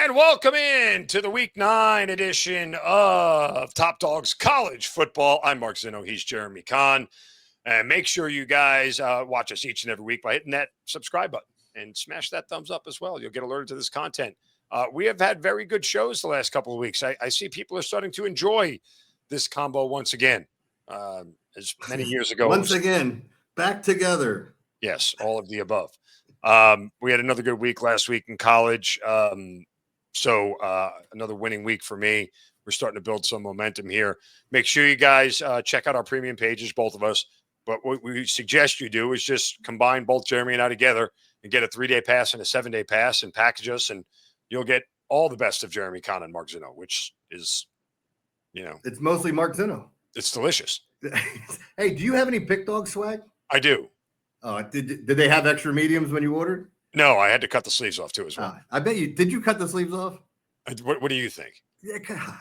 And welcome in to the Week 9 edition of Top Dawgz College Football. I'm Mark Zinno. He's Jeremy Conn. And make sure you guys watch us each and every week by hitting that subscribe button and smash that thumbs up as well. You'll get alerted to this content. We have had very good shows the last couple of weeks. I see people are starting to enjoy this combo once again. As many years ago. Once again, back together. Yes, all of the above. We had another good week last week in college. So another winning week for me. We're starting to build some momentum here. Make sure you guys check out our premium pages, both of us. But what we suggest you do is just combine both Jeremy and I together and get a 3-day pass and a 7-day pass and package us, and you'll get all the best of Jeremy Conn and Mark Zinno, which is, it's mostly Mark Zinno. It's delicious. Hey, do you have any Pickdawgz swag? I do. Did they have extra mediums when you ordered? No, I had to cut the sleeves off too as well. I bet you. Did you cut the sleeves off? What do you think? Yeah, God.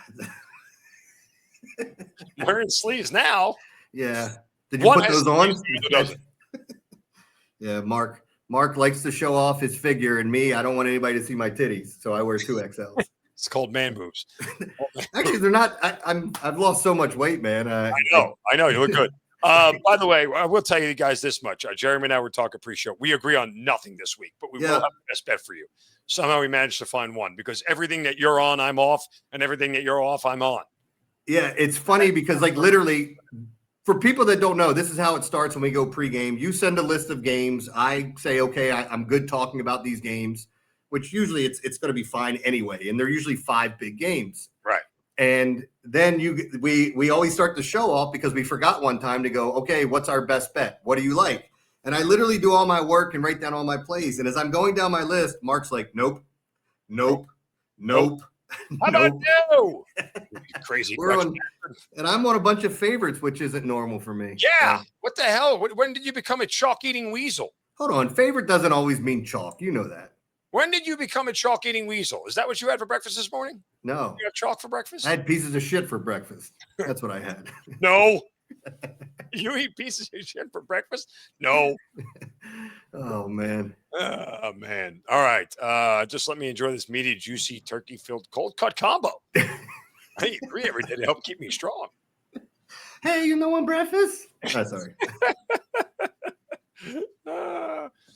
Wearing sleeves now. Yeah. Did you put those on? Yeah, Mark likes to show off his figure, and me, I don't want anybody to see my titties, so I wear 2XLs. It's called man boobs. Actually, they're not. I've lost so much weight, man. I know. You look good. By the way, I will tell you guys this much. Jeremy and I were talking pre-show. We agree on nothing this week, but we will have the best bet for you. Somehow we managed to find one because everything that you're on, I'm off, and everything that you're off, I'm on. Yeah, it's funny because, like, literally, for people that don't know, this is how it starts when we go pregame. You send a list of games. I say, okay, I'm good talking about these games, which usually it's going to be fine anyway. And they're usually 5 big games. Right. And then we always start the show off because we forgot one time to go, okay, what's our best bet? What do you like? And I literally do all my work and write down all my plays. And as I'm going down my list, Mark's like, nope. How about you? Crazy. And I'm on a bunch of favorites, which isn't normal for me. Yeah. What the hell? When did you become a chalk-eating weasel? Hold on. Favorite doesn't always mean chalk. You know that. When did you become a chalk-eating weasel? Is that what you had for breakfast this morning? No. You had chalk for breakfast? I had pieces of shit for breakfast. That's what I had. No. You eat pieces of shit for breakfast? No. Oh, man. Oh, man. All right. Just let me enjoy this meaty, juicy, turkey-filled cold-cut combo. I eat 3 every day to help keep me strong. Hey, you know on breakfast? Oh, sorry.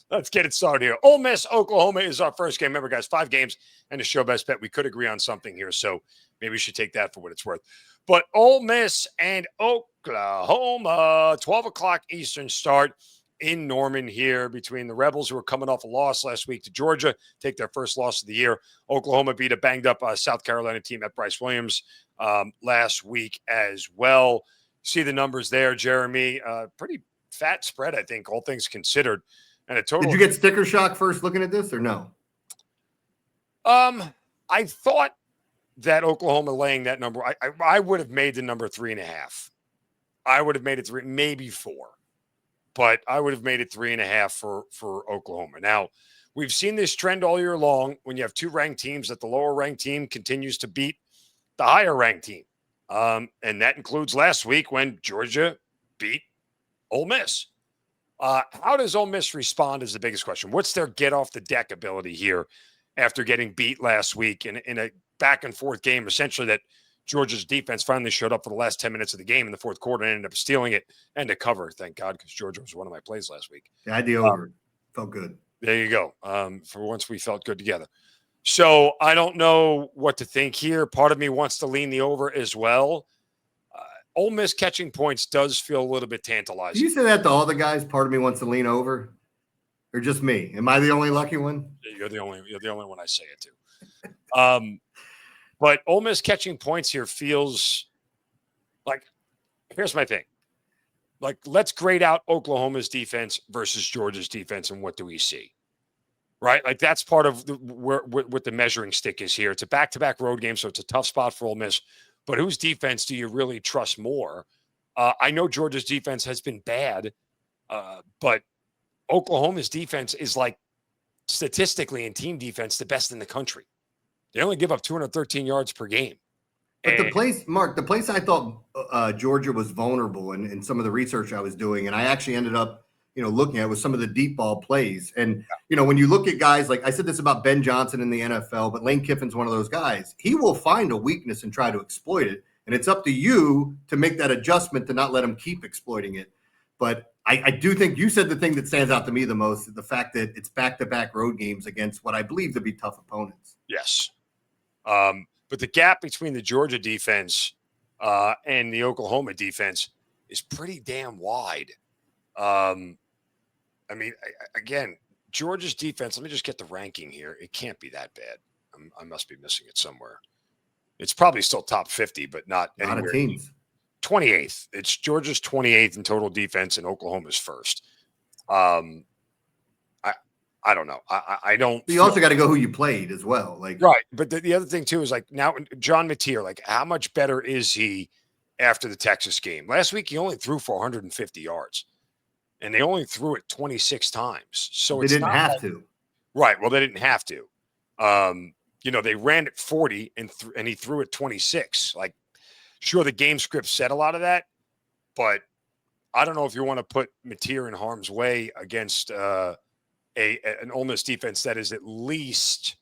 Let's get it started here. Ole Miss, Oklahoma is our first game. Remember, guys, 5 games and a show best bet. We could agree on something here, so maybe we should take that for what it's worth. But Ole Miss and Oklahoma, 12 o'clock Eastern start in Norman here between the Rebels, who are coming off a loss last week to Georgia, take their first loss of the year. Oklahoma beat a banged-up South Carolina team at Bryce Williams last week as well. See the numbers there, Jeremy. Pretty fat spread, I think, all things considered. And a total. Did you get sticker shock first looking at this or no? I thought that Oklahoma laying that number, I would have made the number 3.5. I would have made it 3, maybe 4, but I would have made it 3.5 for Oklahoma. Now, we've seen this trend all year long when you have 2 ranked teams that the lower ranked team continues to beat the higher ranked team. And that includes last week when Georgia beat Ole Miss. How does Ole Miss respond is the biggest question. What's their get off the deck ability here after getting beat last week in a back and forth game, essentially that Georgia's defense finally showed up for the last 10 minutes of the game in the fourth quarter and ended up stealing it and a cover, thank God, because Georgia was one of my plays last week. Yeah, I had the over. Felt good. There you go. For once we felt good together. So I don't know what to think here. Part of me wants to lean the over as well. Ole Miss catching points does feel a little bit tantalizing. Do you say that to all the guys? Part of me wants to lean over, or just me? Am I the only lucky one? You're the only one I say it to. But Ole Miss catching points here feels like. Here's my thing. Like, let's grade out Oklahoma's defense versus Georgia's defense, and what do we see? Right, like that's part of what the measuring stick is here. It's a back-to-back road game, so it's a tough spot for Ole Miss. But whose defense do you really trust more? I know Georgia's defense has been bad, but Oklahoma's defense is, like, statistically in team defense the best in the country. They only give up 213 yards per game. But the place I thought Georgia was vulnerable in some of the research I was doing, and I actually ended up, looking at was some of the deep ball plays. And, when you look at guys like I said this about Ben Johnson in the NFL, but Lane Kiffin's one of those guys. He will find a weakness and try to exploit it. And it's up to you to make that adjustment to not let him keep exploiting it. But I do think you said the thing that stands out to me the most, the fact that it's back-to-back road games against what I believe to be tough opponents. Yes. But the gap between the Georgia defense and the Oklahoma defense is pretty damn wide. Again, Georgia's defense, let me just get the ranking here. It can't be that bad. I must be missing it somewhere. It's probably still top 50, but not anywhere. A lot of teams. 28th. It's Georgia's 28th in total defense and Oklahoma's first. I don't know. I don't. You also got to go who you played as well. Right. But the other thing too is now John Mateer, how much better is he after the Texas game? Last week, he only threw for 150 yards and they only threw it 26 times. So they didn't have to. Right. Well, they didn't have to. They ran it 40 and he threw it 26. Sure, the game script said a lot of that, but I don't know if you want to put Mateer in harm's way against an Ole Miss defense that is at least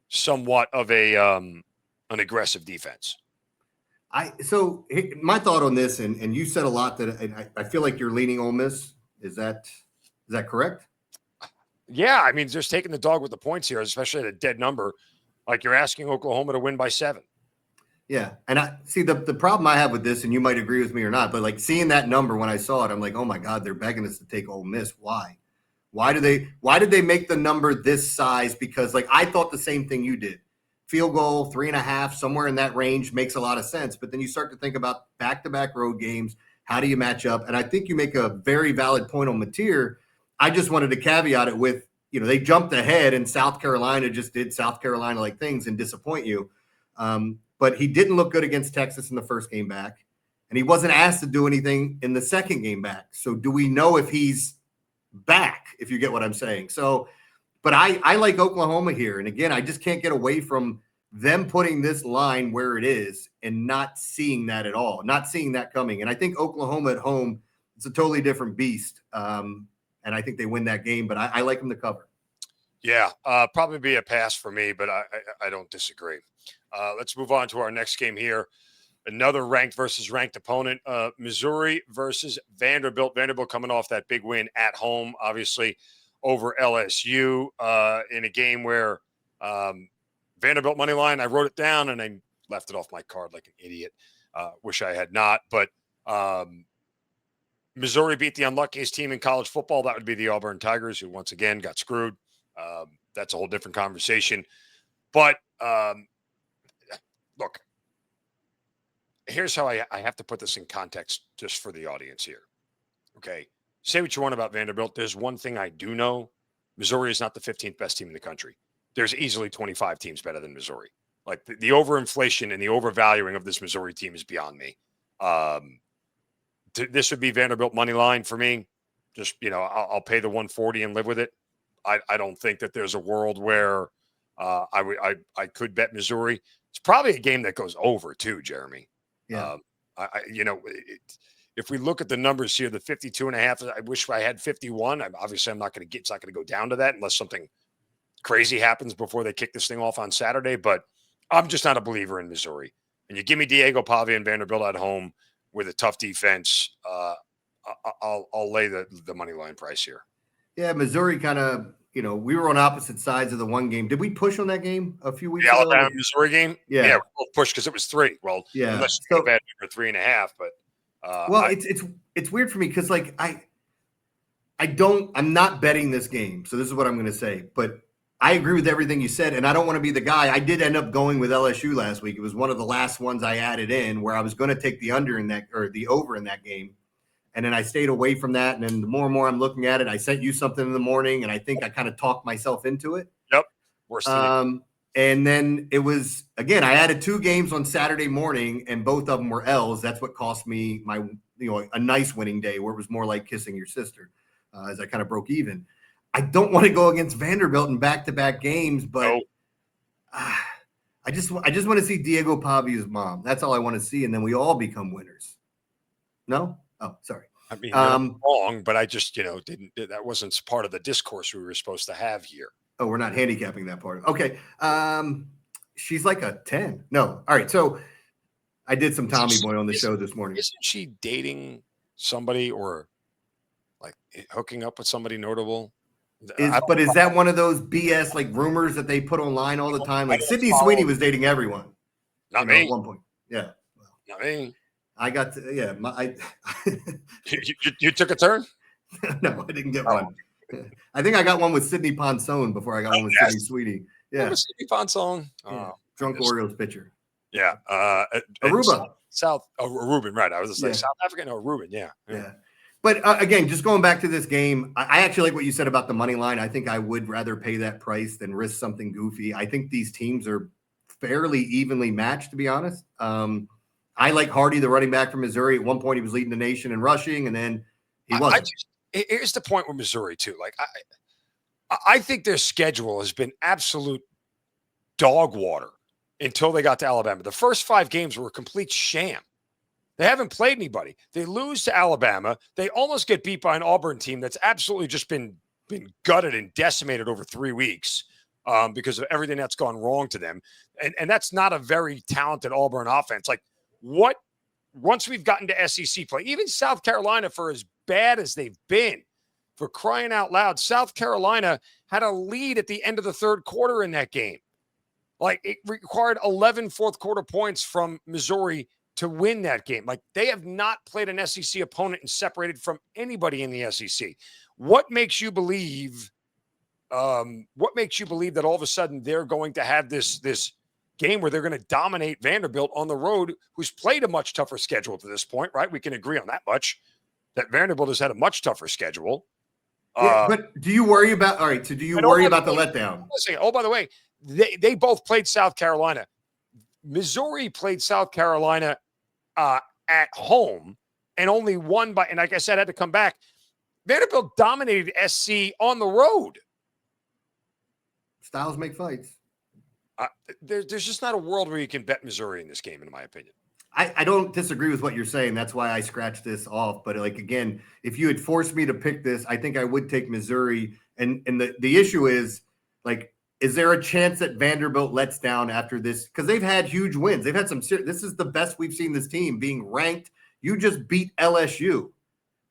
somewhat of an aggressive defense. So my thought on this, and you said a lot that I feel like you're leaning Ole Miss. Is that correct? Yeah, just taking the dog with the points here, especially at a dead number, you're asking Oklahoma to win by 7. Yeah, and I see the problem I have with this, and you might agree with me or not, but seeing that number when I saw it, I'm like, oh my God, they're begging us to take Ole Miss. Why? Why did they make the number this size? Because I thought the same thing you did. Field goal, 3.5, somewhere in that range makes a lot of sense. But then you start to think about back-to-back road games. How do you match up? And I think you make a very valid point on Mateer. I just wanted to caveat it with, they jumped ahead and South Carolina just did South Carolina-like things and disappoint you. But he didn't look good against Texas in the first game back. And he wasn't asked to do anything in the second game back. So do we know if he's back, if you get what I'm saying? So, but I like Oklahoma here. And again, I just can't get away from them putting this line where it is and not seeing that at all, not seeing that coming. And I think Oklahoma at home, it's a totally different beast. And I think they win that game, but I like them to cover. Yeah, probably be a pass for me, but I don't disagree. Let's move on to our next game here. Another ranked versus ranked opponent, Missouri versus Vanderbilt. Vanderbilt coming off that big win at home, obviously, over LSU in a game where Vanderbilt money line, I wrote it down and I left it off my card like an idiot. Wish I had not. But Missouri beat the unluckiest team in college football. That would be the Auburn Tigers, who once again got screwed. That's a whole different conversation. But look, here's how I have to put this in context just for the audience here. Okay. Say what you want about Vanderbilt. There's one thing I do know. Missouri is not the 15th best team in the country. There's easily 25 teams better than Missouri. The overinflation and the overvaluing of this Missouri team is beyond me. This would be Vanderbilt money line for me. Just, I'll pay the 140 and live with it. I don't think that there's a world where I could bet Missouri. It's probably a game that goes over too, Jeremy. Yeah. If we look at the numbers here, the 52.5, I wish I had 51. Obviously, I'm not going to get, it's not going to go down to that unless something crazy happens before they kick this thing off on Saturday. But I'm just not a believer in Missouri. And you give me Diego Pavia and Vanderbilt at home with a tough defense, I'll lay the money line price here. Yeah, Missouri kind of, we were on opposite sides of the one game. Did we push on that game a few weeks ago? The Alabama Missouri game? Yeah, we both pushed because it was 3. Well, yeah, unless you go bad for 3.5, but it's weird for me because I'm not betting this game. So this is what I'm going to say, but I agree with everything you said, and I don't want to be the guy. I did end up going with LSU last week. It was one of the last ones I added in where I was going to take the under in that, or the over in that game. And then I stayed away from that. And then the more and more I'm looking at it, I sent you something in the morning, and I think I kind of talked myself into it. Yep. Worse than and then it was, again, I added 2 games on Saturday morning, and both of them were L's. That's what cost me my, a nice winning day where it was more like kissing your sister as I kind of broke even. I don't want to go against Vanderbilt in back-to-back games, but I just want to see Diego Pavia's mom. That's all I want to see, and then we all become winners. No? Oh, sorry. I mean, you're not wrong, but I just, that wasn't part of the discourse we were supposed to have here. Oh, we're not handicapping that part. Okay. She's like a 10. No. All right. So I did some Tommy Boy on the show this morning. Isn't she dating somebody or like hooking up with somebody notable? But is that one of those BS like rumors that they put online all the time? Like Sydney Sweeney was dating everyone. Not me. At one point. Yeah. Well, not me. I got to, yeah. You took a turn? No, I didn't get one. I think I got one with Sidney Ponson before I got one with Sydney Sweeney. Yeah. Sidney Ponson. Drunk Orioles pitcher. Yeah. Aruba. Aruban, right. I was just like South Africa. No, Aruban. Yeah. But again, just going back to this game, I actually like what you said about the money line. I think I would rather pay that price than risk something goofy. I think these teams are fairly evenly matched, to be honest. I like Hardy, the running back from Missouri. At one point, he was leading the nation in rushing, and then he wasn't. Here's the point with Missouri, too. Like, I think their schedule has been absolute dog water until they got to Alabama. The first 5 games were a complete sham. They haven't played anybody. They lose to Alabama. They almost get beat by an Auburn team that's absolutely just been gutted and decimated over 3 weeks because of everything that's gone wrong to them. And that's not a very talented Auburn offense. Like, once we've gotten to SEC play, even South Carolina, for as bad as they've been, for crying out loud, South Carolina had a lead at the end of the third quarter in that game. Like, it required 11 fourth quarter points from Missouri to win that game. Like, they have not played an SEC opponent and separated from anybody in the SEC. What makes you believe that all of a sudden they're going to have this game where they're going to dominate Vanderbilt on the road, who's played a much tougher schedule to this point, right? We can agree on that much, that Vanderbilt has had a much tougher schedule. But do you worry about, all right, so do you worry about the letdown? Oh, by the way, they both played South Carolina. Missouri played South Carolina at home and only won by, and like I said, had to come back. Vanderbilt dominated SC on the road. Styles make fights. There's just not a world where you can bet Missouri in this game, in my opinion. I don't disagree with what you're saying. That's why I scratched this off. But like, again, if you had forced me to pick this, I think I would take Missouri. And the issue is, like, is there a chance that Vanderbilt lets down after this? Because they've had huge wins. They've had some this is the best we've seen this team being ranked. You just beat LSU.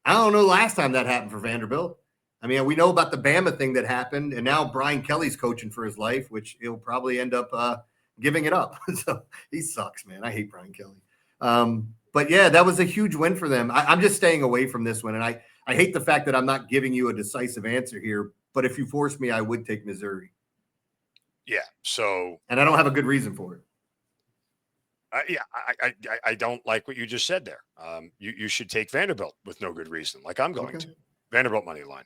I don't know last time that happened for Vanderbilt. I mean, we know about the Bama thing that happened, and now Brian Kelly's coaching for his life, which he'll probably end up giving it up. So he sucks, man. I hate Brian Kelly. But yeah, that was a huge win for them. I'm just staying away from this one. And I hate the fact that I'm not giving you a decisive answer here, but if you force me, I would take Missouri. Yeah. So, and I don't have a good reason for it. I don't like what you just said there. You should take Vanderbilt with no good reason, like I'm going to. Vanderbilt money line.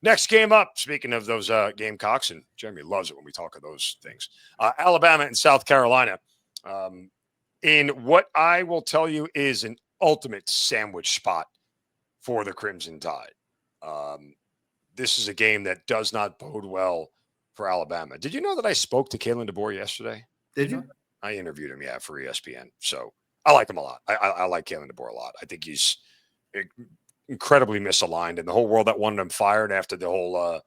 Next game up, speaking of those Gamecocks, and Jeremy loves it when we talk of those things, Alabama and South Carolina, in what I will tell you is an ultimate sandwich spot for the Crimson Tide. This is a game that does not bode well for Alabama. Did you know that I spoke to Kalen DeBoer yesterday? Did you? I interviewed him, for ESPN. So I like him a lot. I like Kalen DeBoer a lot. I think he's incredibly misaligned, and the whole world that wanted him fired after the whole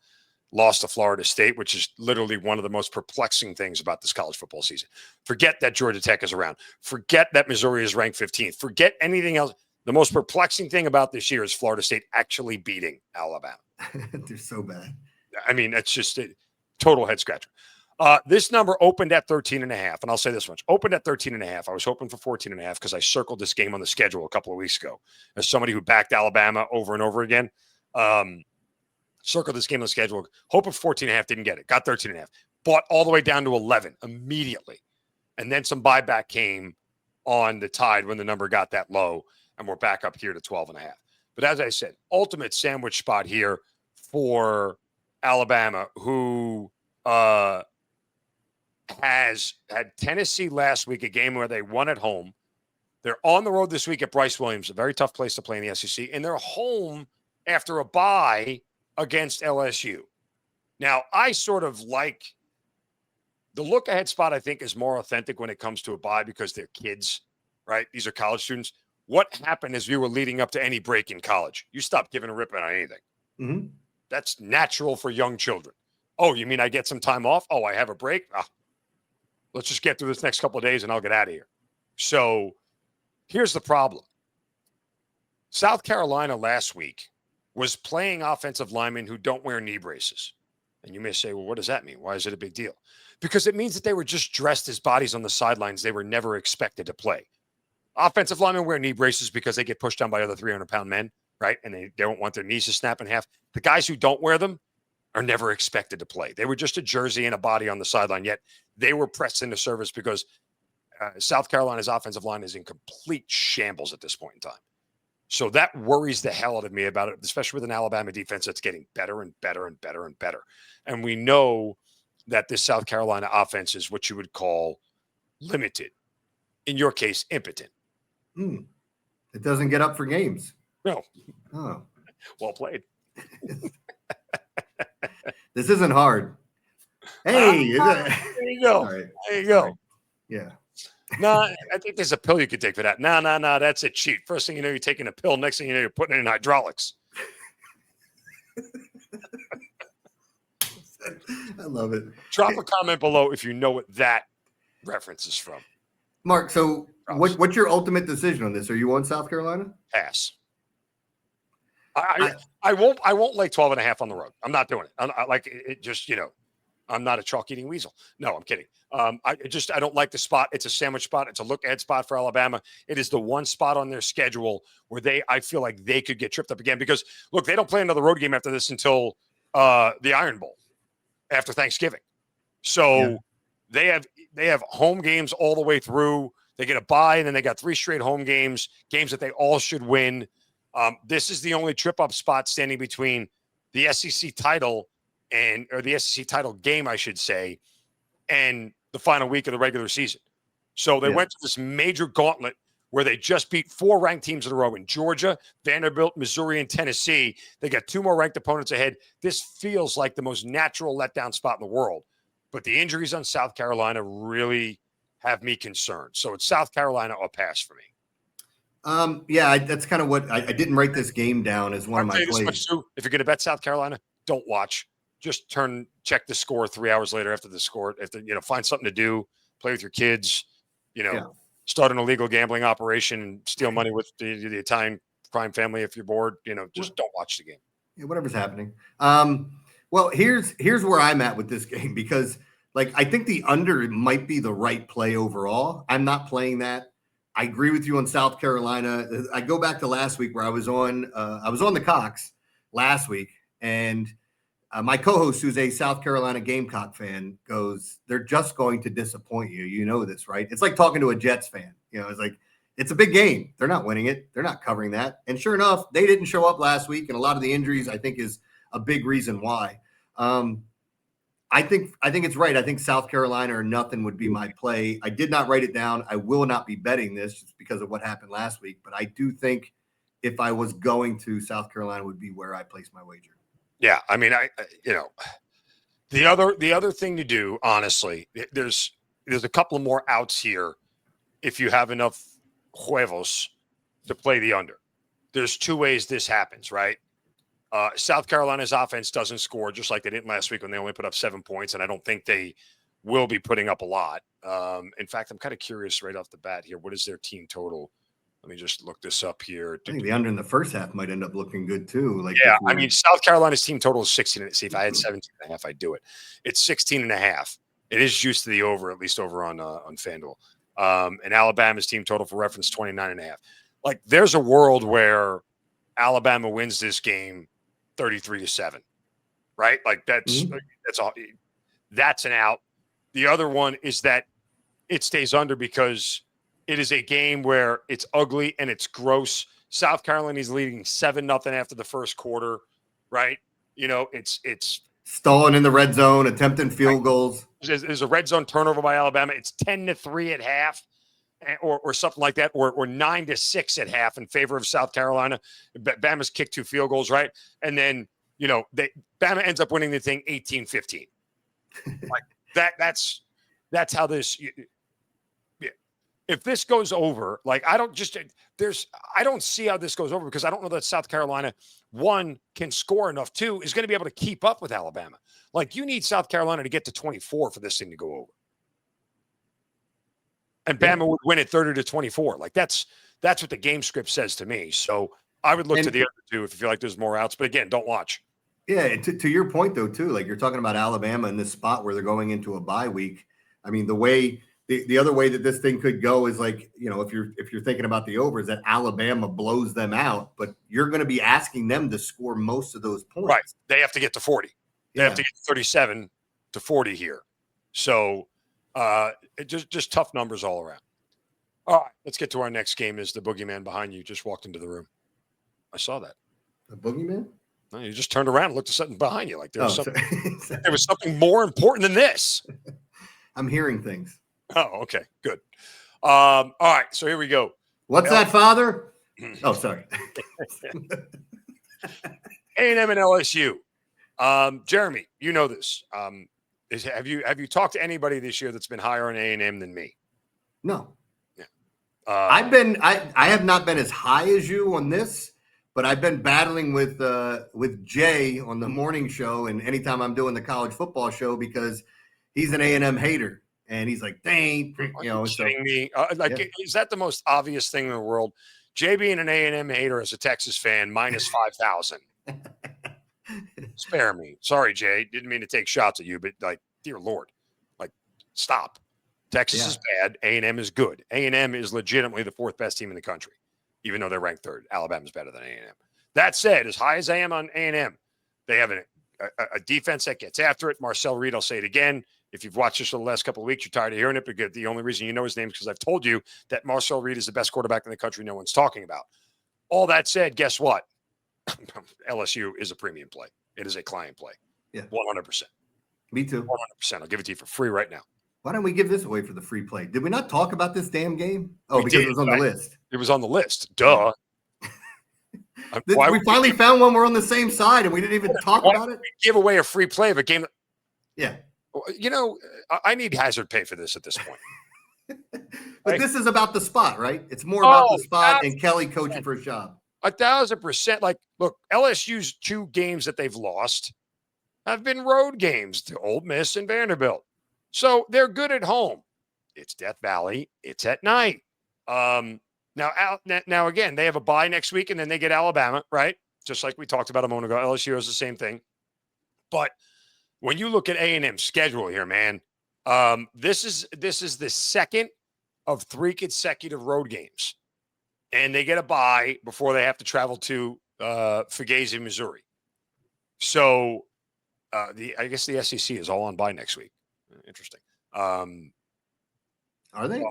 loss to Florida State, which is literally one of the most perplexing things about this college football season. Forget that Georgia Tech is around. Forget that Missouri is ranked 15th. Forget anything else. The most perplexing thing about this year is Florida State actually beating Alabama. They're so bad. I mean, it's just a total head scratcher. This number opened at 13.5, and I'll say this much. Opened at 13.5. I was hoping for 14.5 because I circled this game on the schedule a couple of weeks ago. As somebody who backed Alabama over and over again, circled this game on the schedule, hoping for 14.5, didn't get it. Got 13.5. Bought all the way down to 11 immediately. And then some buyback came on the Tide when the number got that low, and we're back up here to 12.5. But as I said, ultimate sandwich spot here for Alabama, who has had Tennessee last week, a game where they won at home. They're on the road this week at Bryce Williams, a very tough place to play in the SEC, and they're home after a bye against LSU. Now, I sort of like the look-ahead spot. I think is more authentic when it comes to a bye because they're kids, right? These are college students. what happened as we were leading up to any break in college? You stopped giving a rip on anything. Mm-hmm. That's natural for young children. Oh, you mean I get some time off? Oh, I have a break? Let's just get through this next couple of days and I'll get out of here. So here's the problem. South Carolina last week was playing offensive linemen who don't wear knee braces. And you may say, well, what does that mean? Why is it a big deal? Because it means that they were just dressed as bodies on the sidelines. They were never expected to play. Offensive linemen wear knee braces because they get pushed down by other 300-pound men, right? And they don't want their knees to snap in half. The guys who don't wear them are never expected to play. They were just a jersey and a body on the sideline, yet they were pressed into service because South Carolina's offensive line is in complete shambles at this point in time. So that worries the hell out of me about it, especially with an Alabama defense that's getting better and better and better and better. And we know that this South Carolina offense is what you would call limited. In your case, impotent. It doesn't get up for games. No. Oh. Well played. This isn't hard. Hey. There you go. Right. There you go. Right. Yeah. No, I think there's a pill you could take for that. No, that's a cheat. First thing you know, you're taking a pill. Next thing you know, you're putting it in hydraulics. I love it. Drop a comment below if you know what that reference is from. Mark, so what's your ultimate decision on this? Are you on South Carolina? Pass. I won't lay 12.5 on the road. I'm not doing it. I'm not a chalk eating weasel. No, I'm kidding. I don't like the spot. It's a sandwich spot. It's a look ahead spot for Alabama. It is the one spot on their schedule where I feel like they could get tripped up again because look, they don't play another road game after this until the Iron Bowl after Thanksgiving. So they have home games all the way through. They get a bye and then they got 3 straight home games that they all should win. This is the only trip up spot standing between the SEC title or the SEC title game, I should say, and the final week of the regular season. So they went to this major gauntlet where they just beat 4 ranked teams in a row in Georgia, Vanderbilt, Missouri, and Tennessee. They got 2 more ranked opponents ahead. This feels like the most natural letdown spot in the world. But the injuries on South Carolina really have me concerned. So it's South Carolina or pass for me. That's kind of what I didn't write this game down as one of my plays. If you're going to bet South Carolina, don't watch. Just check the score 3 hours later after the score. Find something to do, play with your kids, start an illegal gambling operation and steal money with the Italian crime family if you're bored. Just don't watch the game. Yeah, whatever's happening. Well, here's where I'm at with this game because I think the under might be the right play overall. I'm not playing that. I agree with you on South Carolina. I go back to last week where I was on the Cox last week, and my co-host, who's a South Carolina Gamecock fan, goes, "They're just going to disappoint you. You know this, right?" It's like talking to a Jets fan. It's like it's a big game. They're not winning it. They're not covering that. And sure enough, they didn't show up last week, and a lot of the injuries I think is a big reason why. I think it's right. I think South Carolina or nothing would be my play. I did not write it down. I will not be betting this just because of what happened last week. But I do think if I was going to, South Carolina would be where I place my wager. Yeah, I mean, the other thing to do, honestly, there's a couple of more outs here if you have enough huevos to play the under. There's 2 ways this happens, right? South Carolina's offense doesn't score just like they didn't last week when they only put up 7 points, and I don't think they will be putting up a lot. In fact, I'm kind of curious right off the bat here. What is their team total? Let me just look this up here. I think the under in the first half might end up looking good too. I mean, South Carolina's team total is 16. See, if I had 17.5, I'd do it. It's 16.5. It is juiced to the over, at least over on FanDuel. And Alabama's team total for reference 29.5. There's a world where Alabama wins this game 33-7, right? That's all. That's an out. The other one is that it stays under because it is a game where it's ugly and it's gross. South Carolina is leading 7-0 after the first quarter, right? It's stalling in the red zone, attempting field goals. There's a red zone turnover by Alabama. It's 10-3 at half, or something like that, or 9-6 at half in favor of South Carolina. Bama's kicked 2 field goals, right? And then Bama ends up winning the thing 18-15. That's how this. if this goes over, like I don't see how this goes over because I don't know that South Carolina, one, can score enough, two, is going to be able to keep up with Alabama. Like you need South Carolina to get to 24 for this thing to go over. And Bama would win it 30-24. Like that's what the game script says to me. So I would look to the other two if you feel like there's more outs. But again, don't watch. Yeah, to your point though, too, like you're talking about Alabama in this spot where they're going into a bye week. I mean, the other way that this thing could go is like, if you're thinking about the over, is that Alabama blows them out, but you're going to be asking them to score most of those points. Right. They have to get to 40. They have to get 37 to 40 here. So just tough numbers all around. All right, let's get to our next game. Is the boogeyman behind you just walked into the room? I saw that. The boogeyman? No, you just turned around and looked at something behind you. Like there was there was something more important than this. I'm hearing things. Oh, okay, good. All right, so here we go. What's that, Father? Oh, sorry. A&M and LSU. Jeremy, you know this. Have you talked to anybody this year that's been higher on A&M than me? No. Yeah. I have not been as high as you on this, but I've been battling with Jay on the morning show, and anytime I'm doing the college football show because he's an A&M hater. And he's like, dang, kidding me? Is that the most obvious thing in the world? Jay being an A&M hater as a Texas fan, minus 5,000. Spare me. Sorry, Jay. Didn't mean to take shots at you, but like, dear Lord, like, stop. Texas is bad. A&M is good. A&M is legitimately the fourth best team in the country, even though they're ranked third. Alabama's better than A&M. That said, as high as I am on A&M, they have a defense that gets after it. Marcel Reed, I'll say it again. If you've watched this for the last couple of weeks, you're tired of hearing it, but the only reason you know his name is because I've told you that Marcel Reed is the best quarterback in the country no one's talking about. All that said, guess what? LSU is a premium play. It is a client play. Yeah. 100%. Me too. 100%. I'll give it to you for free right now. Why don't we give this away for the free play? Did we not talk about this damn game? Oh, because it was on the list. It was on the list. Duh. We finally found one we're on the same side, and we didn't even talk about it. Give away a free play of a game. Yeah. I need hazard pay for this at this point. But this is about the spot, right? It's more about the spot and Kelly coaching for a job. 1,000%. Like, look, LSU's 2 games that they've lost have been road games to Ole Miss and Vanderbilt. So they're good at home. It's Death Valley. It's at night. Now again, they have a bye next week, and then they get Alabama, right? Just like we talked about a moment ago. LSU has the same thing. But when you look at A&M's schedule here, man, this is the second of 3 consecutive road games. And they get a bye before they have to travel to Fugazi, Missouri. So I guess the SEC is all on bye next week. Interesting. Are they?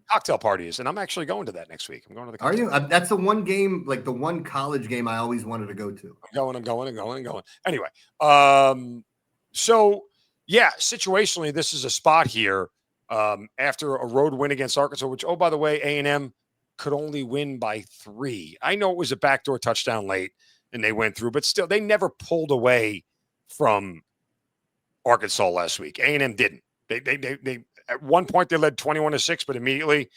Cocktail parties, and I'm actually going to that next week. I'm going to the cocktail. Are you? That's the one game, like the one college game I always wanted to go to. I'm going. Anyway, so yeah, situationally, this is a spot here after a road win against Arkansas, which, oh, by the way, A&M could only win by 3. I know it was a backdoor touchdown late, and they went through, but still, they never pulled away from Arkansas last week. A&M didn't. They at one point they led 21-6, but immediately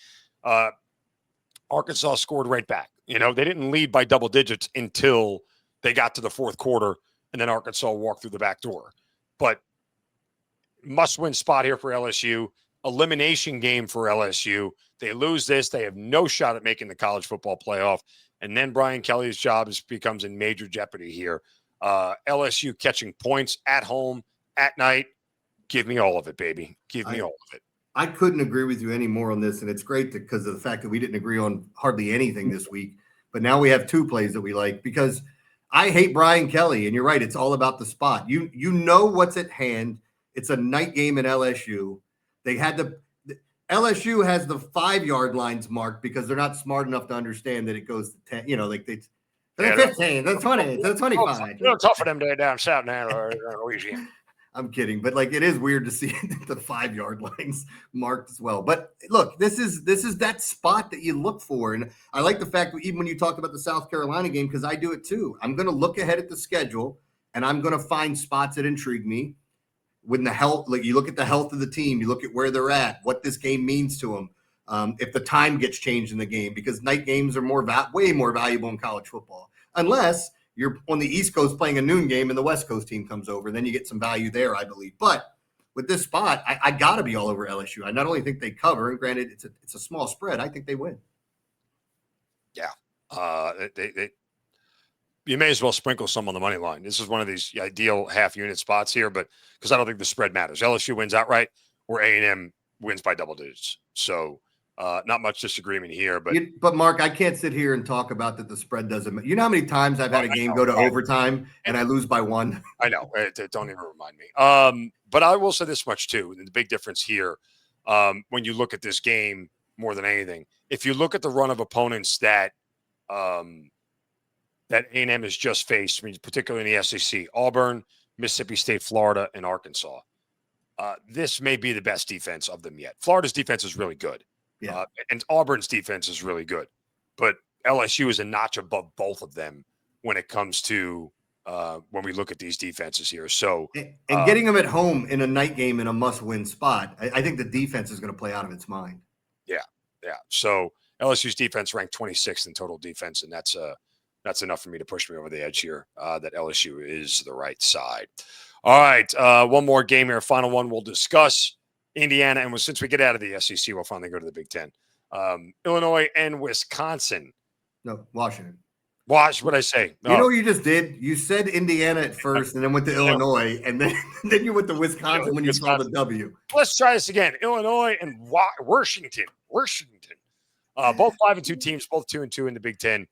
Arkansas scored right back. They didn't lead by double digits until they got to the fourth quarter, and then Arkansas walked through the back door. But must-win spot here for LSU. Elimination game for LSU. They lose this, they have no shot at making the college football playoff. And then Brian Kelly's job becomes in major jeopardy here. LSU catching points at home, at night. Give me all of it, baby. Give me all of it. I couldn't agree with you any more on this, and it's great because of the fact that we didn't agree on hardly anything this week. But now we have 2 plays that we like because I hate Brian Kelly, and you're right. It's all about the spot. You know what's at hand. It's a night game in LSU. LSU has the 5-yard lines marked because they're not smart enough to understand that it goes to 10. They're 15, they're 20, they're 25. A little tough for them down south now or Louisiana. I'm kidding, but it is weird to see the 5-yard lines marked as well. But look, this is that spot that you look for, and I like the fact that even when you talked about the South Carolina game, because I do it too. I'm going to look ahead at the schedule, and I'm going to find spots that intrigue me. When the health, like you look at the health of the team, you look at where they're at, what this game means to them. if the time gets changed in the game, because night games are way more valuable in college football, unless you're on the East Coast playing a noon game and the West Coast team comes over, then you get some value there, I believe. But with this spot, I got to be all over LSU. I not only think they cover, and granted it's a small spread, I think they win. Yeah. You may as well sprinkle some on the money line. This is one of these ideal half-unit spots here, but because I don't think the spread matters. LSU wins outright, or A&M wins by double digits. So not much disagreement here. But Mark, I can't sit here and talk about that the spread doesn't matter. You know how many times I've had a game go to overtime and I lose by 1? I know. Don't even remind me. But I will say this much, too. And the big difference here, when you look at this game more than anything, if you look at the run of opponents that A&M has just faced, I mean, particularly in the SEC, Auburn, Mississippi State, Florida, and Arkansas. This may be the best defense of them yet. Florida's defense is really good. Yeah. And Auburn's defense is really good. But LSU is a notch above both of them when it comes to when we look at these defenses here. So and getting them at home in a night game in a must-win spot, I think the defense is going to play out of its mind. Yeah. So LSU's defense ranked 26th in total defense, and that's enough for me to push me over the edge here, that LSU is the right side. All right, one more game here, final one we'll discuss. Indiana, and since we get out of the SEC, we'll finally go to the Big Ten. Illinois and Wisconsin. No, Washington. Watch what I say. You know what you just did? You said Indiana at first and then went to Illinois, and then you went to Wisconsin when you saw the W. Let's try this again. Illinois and Washington. Both 5-2 teams, both 2-2 in the Big Ten.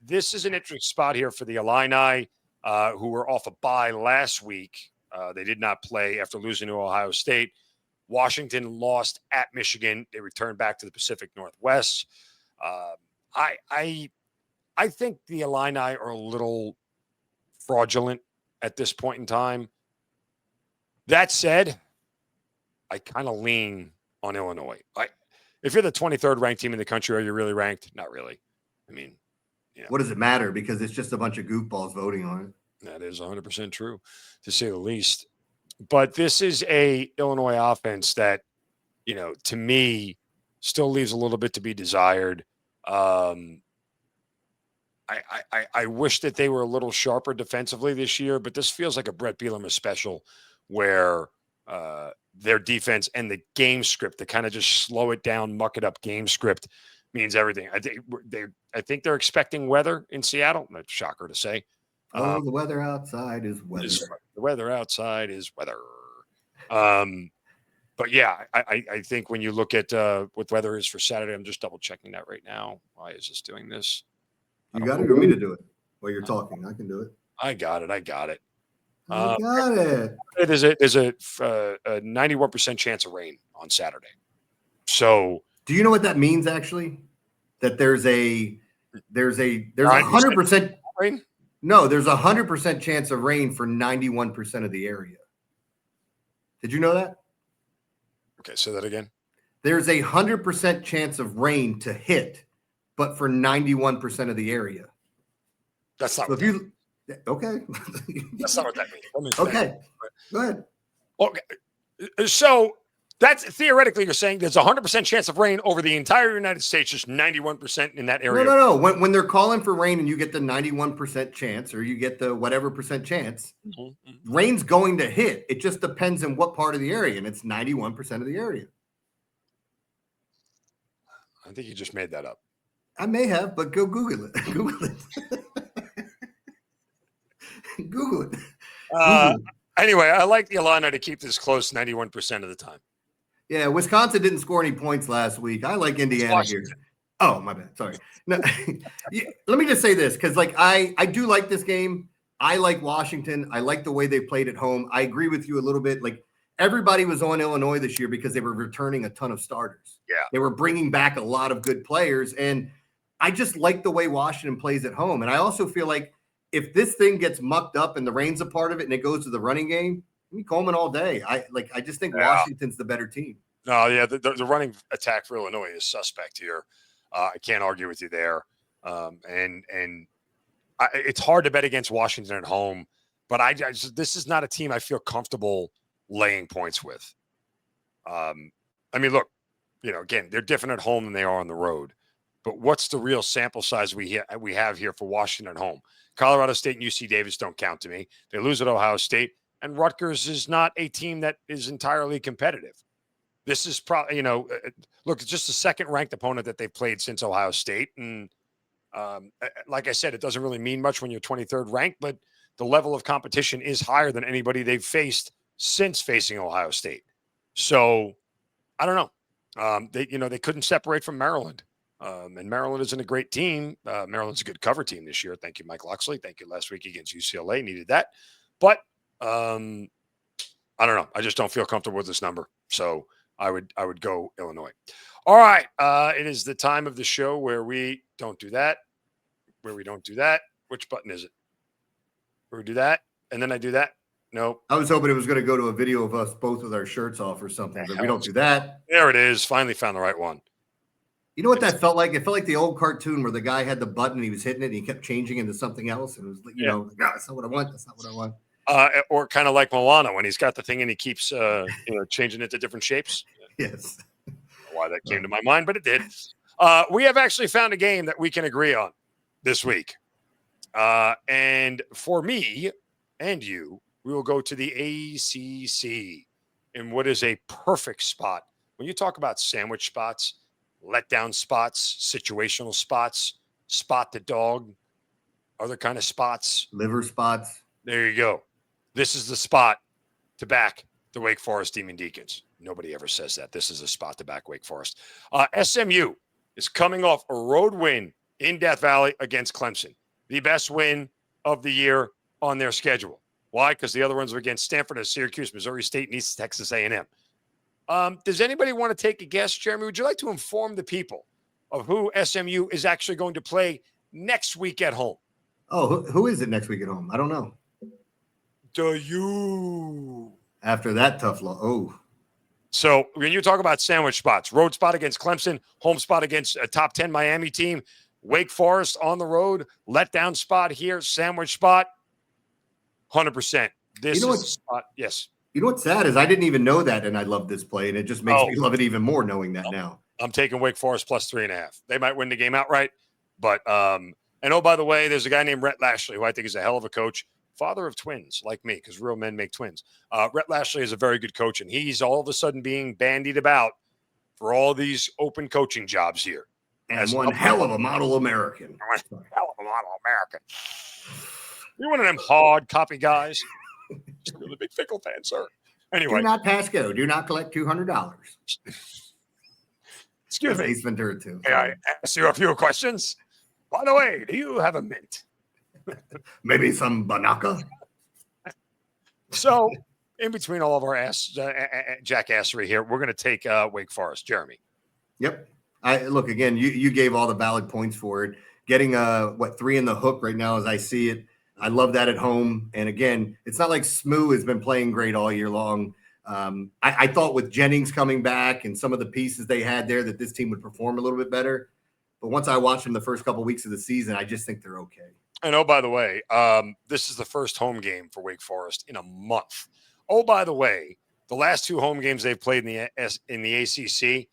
This is an interesting spot here for the Illini, who were off a bye last week. They did not play after losing to Ohio State. Washington lost at Michigan. They returned back to the Pacific Northwest. I think the Illini are a little fraudulent at this point in time. That said, I kind of lean on Illinois. If you're the 23rd ranked team in the country, are you really ranked? Not really. I mean, what does it matter? Because it's just a bunch of goofballs voting on it. That is 100% true, to say the least. But this is a Illinois offense that, to me, still leaves a little bit to be desired. I wish that they were a little sharper defensively this year, but this feels like a Brett Bielema special where their defense and the game script, to kind of just slow it down, muck it up game script, means everything. I think they're expecting weather in Seattle. That's a shocker to say. The weather outside is weather. The weather outside is weather. But yeah, I think when you look at what weather is for Saturday, I'm just double checking that right now. Why is this doing this? You got it, or me to do it while you're talking? I can do it. I got it. I got it. There's a 91% chance of rain on Saturday. So, do you know what that means? Actually, that there's a 100% rain. No, there's 100% chance of rain for 91% of the area. Did you know that? Okay, say that again. There's 100% chance of rain to hit, but for 91% of the area. That's not. So okay. That's not what that means. Okay, go ahead. Okay, so that's theoretically you're saying there's 100% chance of rain over the entire United States, just 91% in that area. No. When they're calling for rain and you get the 91% chance, or you get the whatever percent chance, rain's going to hit. It just depends on what part of the area, and it's 91% of the area. I think you just made that up. I may have, but go Google it. Google it. Google it. Anyway, I like the Illini to keep this close 91% of the time. Yeah, Wisconsin didn't score any points last week. I like Indiana here. Oh, my bad. Sorry. No, let me just say this, because I do like this game. I like Washington. I like the way they played at home. I agree with you a little bit. Everybody was on Illinois this year because they were returning a ton of starters. Yeah. They were bringing back a lot of good players. And I just like the way Washington plays at home. And I also feel like if this thing gets mucked up and the rain's a part of it and it goes to the running game, Coleman all day. I just think Washington's the better team. No, yeah, the running attack for Illinois is suspect here. I can't argue with you there. It's hard to bet against Washington at home, but this is not a team I feel comfortable laying points with. Look, again, they're different at home than they are on the road. But what's the real sample size we have here for Washington at home? Colorado State and UC Davis don't count to me. They lose at Ohio State, and Rutgers is not a team that is entirely competitive. This is probably, look, it's just the second-ranked opponent that they've played since Ohio State. And like I said, it doesn't really mean much when you're 23rd ranked, but the level of competition is higher than anybody they've faced since facing Ohio State. So I don't know. They couldn't separate from Maryland. And Maryland isn't a great team. Maryland's a good cover team this year. Thank you, Mike Loxley. Thank you last week against UCLA. Needed that. But I don't know. I just don't feel comfortable with this number. So I would go Illinois. All right. It is the time of the show where we don't do that. Which button is it? Where we do that? And then I do that? Nope. I was hoping it was going to go to a video of us both with our shirts off or something, but we don't do that. There it is. Finally found the right one. You know what that felt like? It felt like the old cartoon where the guy had the button and he was hitting it and he kept changing into something else. And it was like, no, that's not what I want. That's not what I want. Or kind of like Moana when he's got the thing and he keeps, changing it to different shapes. Yes. I don't know why that came to my mind, but it did. We have actually found a game that we can agree on this week. And for me and you, we will go to the ACC in what is a perfect spot. When you talk about sandwich spots, letdown spots, situational spots, spot the dog, other kind of spots. Liver spots. There you go. This is the spot to back the Wake Forest Demon Deacons. Nobody ever says that. This is a spot to back Wake Forest. SMU is coming off a road win in Death Valley against Clemson. The best win of the year on their schedule. Why? Because the other ones were against Stanford and Syracuse, Missouri State, and East Texas A&M. Does anybody want to take a guess, Jeremy? Would you like to inform the people of who SMU is actually going to play next week at home? Oh, who is it next week at home? I don't know. Do you? After that tough loss. Oh. So when you talk about sandwich spots, road spot against Clemson, home spot against a top 10 Miami team, Wake Forest on the road, letdown spot here, sandwich spot, 100%. This is a spot. Yes. You know what's sad is I didn't even know that, and I love this play, and it just makes me love it even more knowing that now. I'm taking Wake Forest plus 3.5. They might win the game outright, but and oh, by the way, there's a guy named Rhett Lashley who I think is a hell of a coach, father of twins like me, because real men make twins. Rhett Lashley is a very good coach, and he's all of a sudden being bandied about for all these open coaching jobs here. And one hell of a model American. You're one of them hard copy guys. Just a really big Fickle fan, sir. Anyway. Do not pass go. Do not collect $200. Excuse me. Ace Ventura too. May I ask you a few questions? By the way, do you have a mint? Maybe some Banaka? So, in between all of our jackassery here, we're going to take Wake Forest. Jeremy. Yep. Look, again, you gave all the valid points for it. Getting 3 in the hook right now as I see it. I love that at home. And again, it's not like SMU has been playing great all year long. I thought with Jennings coming back and some of the pieces they had there that this team would perform a little bit better. But once I watched them the first couple of weeks of the season, I just think they're okay. And oh, by the way, this is the first home game for Wake Forest in a month. Oh, by the way, the last 2 home games they've played in the ACC,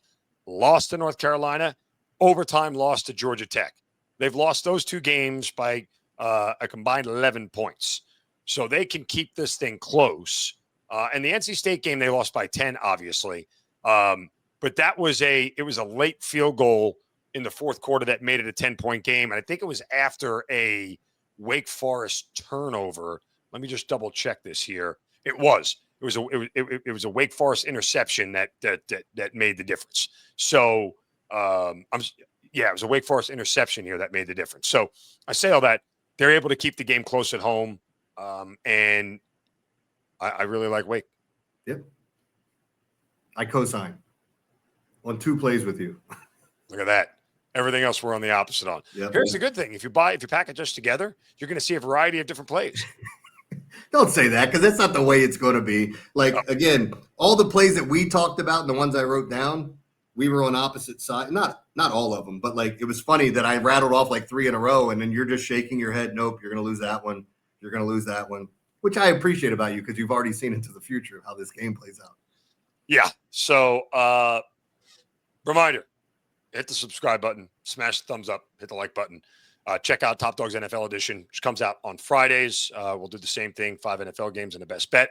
lost to North Carolina, overtime lost to Georgia Tech. They've lost those 2 games by a combined 11 points. So they can keep this thing close. And the NC State game, they lost by 10, obviously. But it was a late field goal in the fourth quarter that made it a 10-point game. And I think it was after a Wake Forest turnover. Let me just double check this here. It was a Wake Forest interception that made the difference. So it was a Wake Forest interception here that made the difference. So I say all that. They're able to keep the game close at home, and I really like Wake. Yep. I co-sign on 2 plays with you. Look at that. Everything else we're on the opposite on. Yep. Here's the good thing. If you package us together, you're going to see a variety of different plays. Don't say that, because that's not the way it's going to be. Again, all the plays that we talked about and the ones I wrote down, we were on opposite sides. Not all of them, but it was funny that I rattled off 3 in a row, and then you're just shaking your head. Nope, you're going to lose that one. You're going to lose that one, which I appreciate about you because you've already seen into the future of how this game plays out. Yeah. So Reminder, hit the subscribe button, smash the thumbs up, hit the like button. Check out Top Dawgz NFL Edition, which comes out on Fridays. We'll do the same thing, 5 NFL games and the best bet.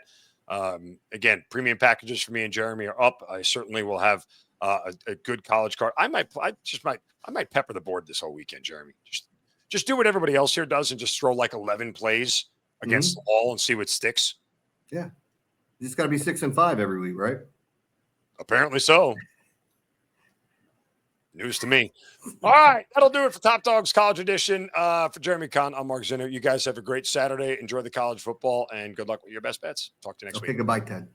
Again, premium packages for me and Jeremy are up. I certainly will have a good college card. I might pepper the board this whole weekend, Jeremy. Just do what everybody else here does and just throw like 11 plays against the wall and see what sticks. Yeah. You just got to be 6 and 5 every week, right? Apparently so. News to me. All right. That'll do it for Top Dawgz College Edition. For Jeremy Conn, I'm Mark Zinno. You guys have a great Saturday. Enjoy the college football and good luck with your best bets. Talk to you next week. Okay, goodbye, Ted.